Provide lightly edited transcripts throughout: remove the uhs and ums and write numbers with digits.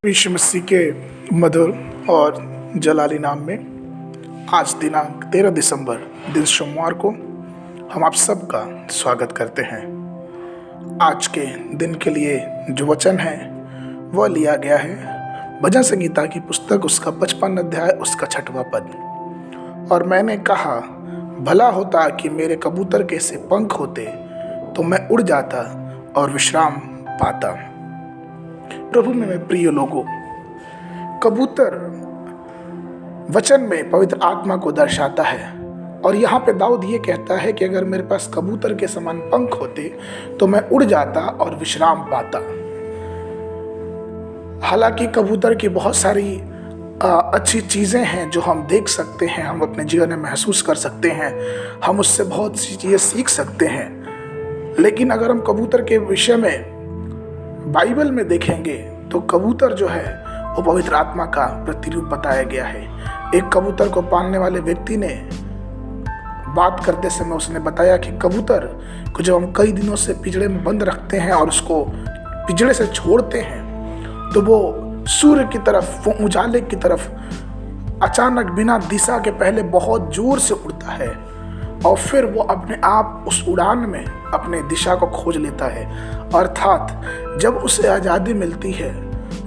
यीशु मसीह के मधुर और जलाली नाम में आज दिनांक 13 दिसंबर दिन सोमवार को हम आप सबका स्वागत करते हैं। आज के दिन के लिए जो वचन है वह लिया गया है भजन संगीता की पुस्तक उसका 55 अध्याय उसका 6वां पद। और मैंने कहा, भला होता कि मेरे कबूतर के से पंख होते तो मैं उड़ जाता और विश्राम पाता। प्रभु में मेरे प्रिय लोगों, कबूतर वचन में पवित्र आत्मा को दर्शाता है। और यहाँ पे दाऊद ये कहता है कि अगर मेरे पास कबूतर के समान पंख होते तो मैं उड़ जाता और विश्राम पाता। हालांकि कबूतर की बहुत सारी अच्छी चीज़ें हैं जो हम देख सकते हैं, हम अपने जीवन में महसूस कर सकते हैं, हम उससे बहुत सी चीज़ें सीख सकते हैं। लेकिन अगर हम कबूतर के विषय में बाइबल में देखेंगे तो कबूतर जो है वो पवित्र आत्मा का प्रतिरूप बताया गया है। एक कबूतर को पालने वाले व्यक्ति ने बात करते समय उसने बताया कि कबूतर को जब हम कई दिनों से पिंजड़े में बंद रखते हैं और उसको पिंजड़े से छोड़ते हैं तो वो सूर्य की तरफ, वो उजाले की तरफ अचानक बिना दिशा के पहले बहुत जोर से उड़ता है और फिर वो अपने आप उस उड़ान में अपने दिशा को खोज लेता है। अर्थात जब उसे आज़ादी मिलती है,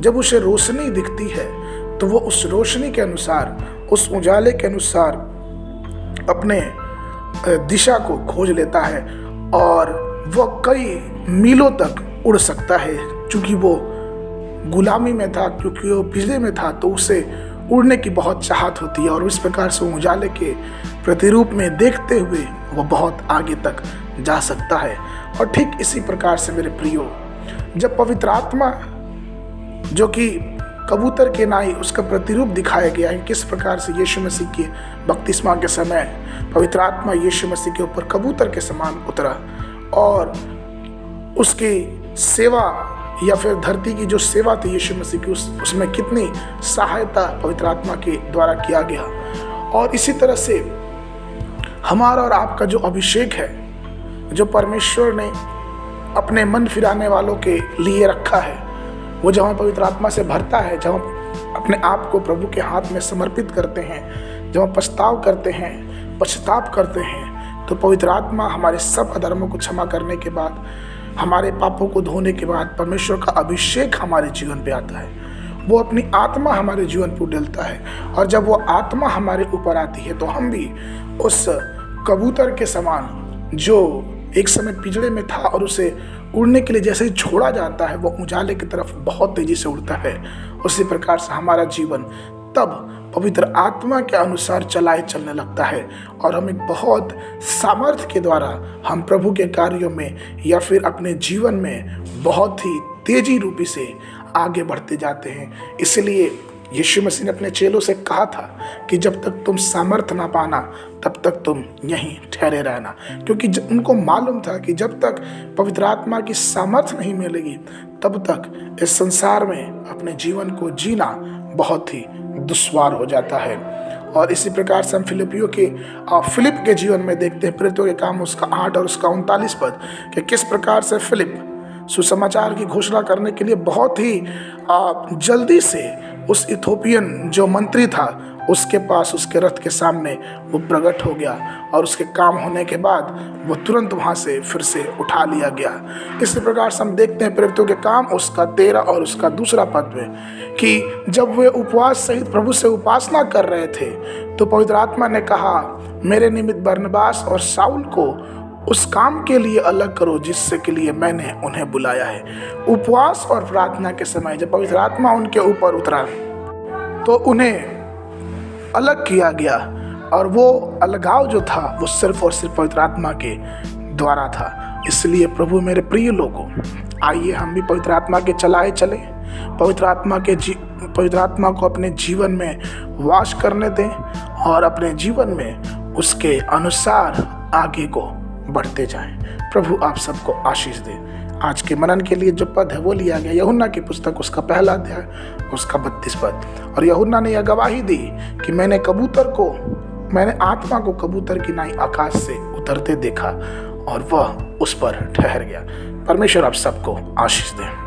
जब उसे रोशनी दिखती है तो वो उस रोशनी के अनुसार, उस उजाले के अनुसार अपने दिशा को खोज लेता है और वह कई मीलों तक उड़ सकता है। क्योंकि वो गुलामी में था, क्योंकि वो पिंजरे में था, तो उसे उड़ने की बहुत चाहत होती है और इस प्रकार से उजाले के प्रतिरूप में देखते हुए वो बहुत आगे तक जा सकता है। और ठीक इसी प्रकार से मेरे प्रियो, जब पवित्र आत्मा जो कि कबूतर के नाई उसका प्रतिरूप दिखाया गया है, किस प्रकार से यीशु मसीह के बपतिस्मा के समय पवित्र आत्मा यीशु मसीह के ऊपर कबूतर के समान उतरा और उसकी सेवा या फिर धरती की जो सेवा थी यीशु मसीह की, उसमें कितनी सहायता पवित्र आत्मा के द्वारा किया गया। और इसी तरह से हमारा और आपका जो अभिषेक है, जो परमेश्वर ने अपने मन फिराने वालों के लिए रखा है, वो जब हम पवित्र आत्मा से भरता है, जब हम अपने आप को प्रभु के हाथ में समर्पित करते हैं, जब हम पश्चाताप करते हैं, तो पवित्र आत्मा हमारे सब अधर्मों को क्षमा करने के बाद, हमारे पापों को धोने के बाद परमेश्वर का अभिषेक हमारे जीवन पे आता है। वो अपनी आत्मा हमारे जीवन पर डलता है और जब वो आत्मा हमारे ऊपर आती है तो हम भी उस कबूतर के समान जो एक समय पिंजड़े में था और उसे उड़ने के लिए जैसे ही छोड़ा जाता है वो उजाले की तरफ बहुत तेजी से उड़ता है, उसी प्रकार से हमारा जीवन तब पवित्र आत्मा के अनुसार चलने लगता है और हम एक बहुत सामर्थ्य के द्वारा हम प्रभु के कार्यों में या फिर अपने जीवन में बहुत ही तेजी रूपी से आगे बढ़ते जाते हैं। इसलिए यीशु मसीह ने अपने चेलों से कहा था कि जब तक तुम सामर्थ्य ना पाना तब तक तुम यहीं ठहरे रहना, क्योंकि उनको मालूम था कि जब तक पवित्र आत्मा की सामर्थ्य नहीं मिलेगी तब तक इस संसार में अपने जीवन को जीना बहुत ही दुश्वार हो जाता है। और इसी प्रकार से हम फिलिप के जीवन में देखते हैं, प्रेरितों के काम उसका 8 और उसका 39 पद, कि किस प्रकार से फिलिप सुसमाचार की घोषणा करने के लिए बहुत ही जल्दी से उस इथोपियन जो मंत्री था उसके पास, उसके रथ के सामने वो प्रकट हो गया और उसके काम होने के बाद वो तुरंत वहाँ से फिर से उठा लिया गया। इसी प्रकार से हम देखते हैं प्रेरितों के काम उसका 13 और उसका 2 पद में कि जब वे उपवास सहित प्रभु से उपासना कर रहे थे तो पवित्र आत्मा ने कहा, मेरे निमित्त बरनबास और शाऊल को उस काम के लिए अलग करो जिससे के लिए मैंने उन्हें बुलाया है। उपवास और प्रार्थना के समय जब पवित्र आत्मा उनके ऊपर उतरा तो उन्हें अलग किया गया और वो अलगाव जो था वो सिर्फ और सिर्फ पवित्र आत्मा के द्वारा था। इसलिए प्रभु मेरे प्रिय लोगों, आइए हम भी पवित्र आत्मा के चलाए चले, पवित्र आत्मा को अपने जीवन में वास करने दें और अपने जीवन में उसके अनुसार आगे को बढ़ते जाएं। प्रभु आप सबको आशीष दे। आज के मनन के लिए जो पद है वो लिया गया यूहन्ना की पुस्तक उसका 1 अध्याय उसका 32 पद। और यूहन्ना ने यह गवाही दी कि मैंने आत्मा को कबूतर की नाई आकाश से उतरते देखा और वह उस पर ठहर गया। परमेश्वर आप सबको आशीष दे।